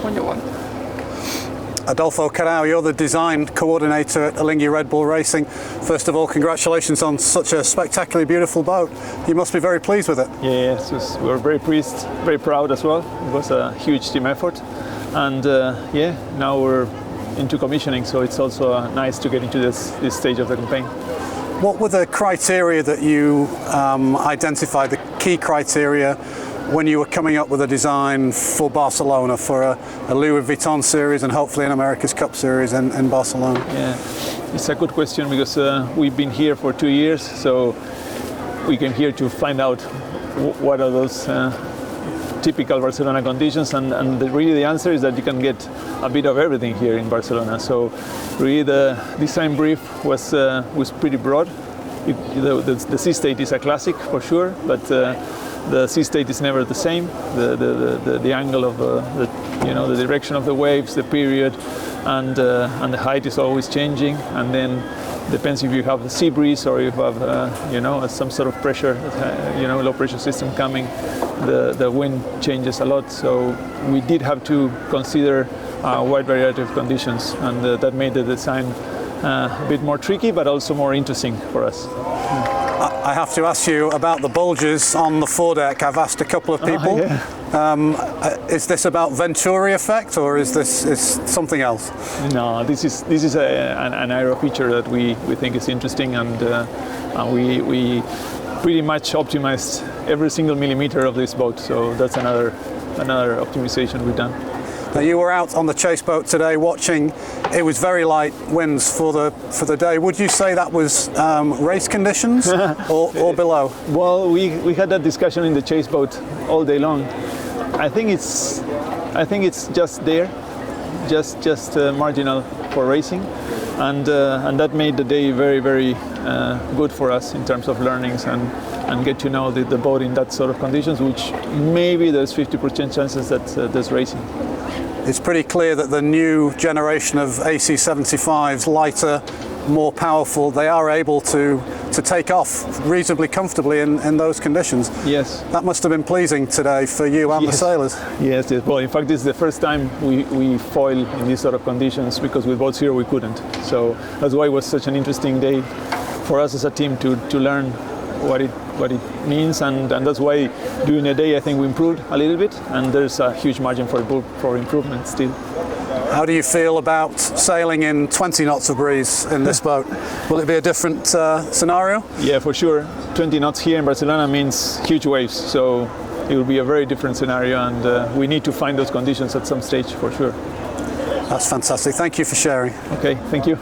when you want. Adolfo Carao, you're the design coordinator at Alinghi Red Bull Racing. First of all, congratulations on such a spectacularly beautiful boat. You must be very pleased with it. Yes, we're very pleased, very proud as well. It was a huge team effort. And now we're into commissioning, so it's also nice to get into this stage of the campaign. What were the criteria that you identified, the key criteria, when you were coming up with a design for Barcelona, for a Louis Vuitton series and hopefully an America's Cup series in Barcelona? Yeah, it's a good question because we've been here for 2 years, so we came here to find out what are those typical Barcelona conditions, and really the answer is that you can get a bit of everything here in Barcelona. So really the design brief was pretty broad. The sea state is a classic for sure, but the sea state is never the same. The angle of the direction of the waves, the period, and the height is always changing. And then depends if you have a sea breeze or if you have some sort of pressure, low pressure system coming. The wind changes a lot. So we did have to consider a wide variety of conditions, and that made the design a bit more tricky, but also more interesting for us. I have to ask you about the bulges on the foredeck. I've asked a couple of people. Is this about Venturi effect, or is this something else? No, this is an aero feature that we think is interesting, and we pretty much optimized every single millimeter of this boat. So that's another optimization we've done. Now, you were out on the chase boat today watching. It was very light winds for the day. Would you say that was race conditions or below? Well, we had that discussion in the chase boat all day long. I think it's just there, just marginal for racing, and that made the day very, very good for us in terms of learnings and get to know the boat in that sort of conditions, which maybe there's 50% chances that there's racing. It's pretty clear that the new generation of AC75s, lighter, more powerful, they are able to take off reasonably comfortably in those conditions. Yes. That must have been pleasing today for you and the sailors. Yes. Well, in fact, this is the first time we foil in these sort of conditions, because with boats here we couldn't. So that's why it was such an interesting day for us as a team to learn what it means, and that's why during the day I think we improved a little bit, and there's a huge margin for improvement still. How do you feel about sailing in 20 knots of breeze in this boat? Will it be a different scenario? Yeah, for sure. 20 knots here in Barcelona means huge waves, so it will be a very different scenario, and we need to find those conditions at some stage for sure. That's fantastic. Thank you for sharing. Okay, thank you.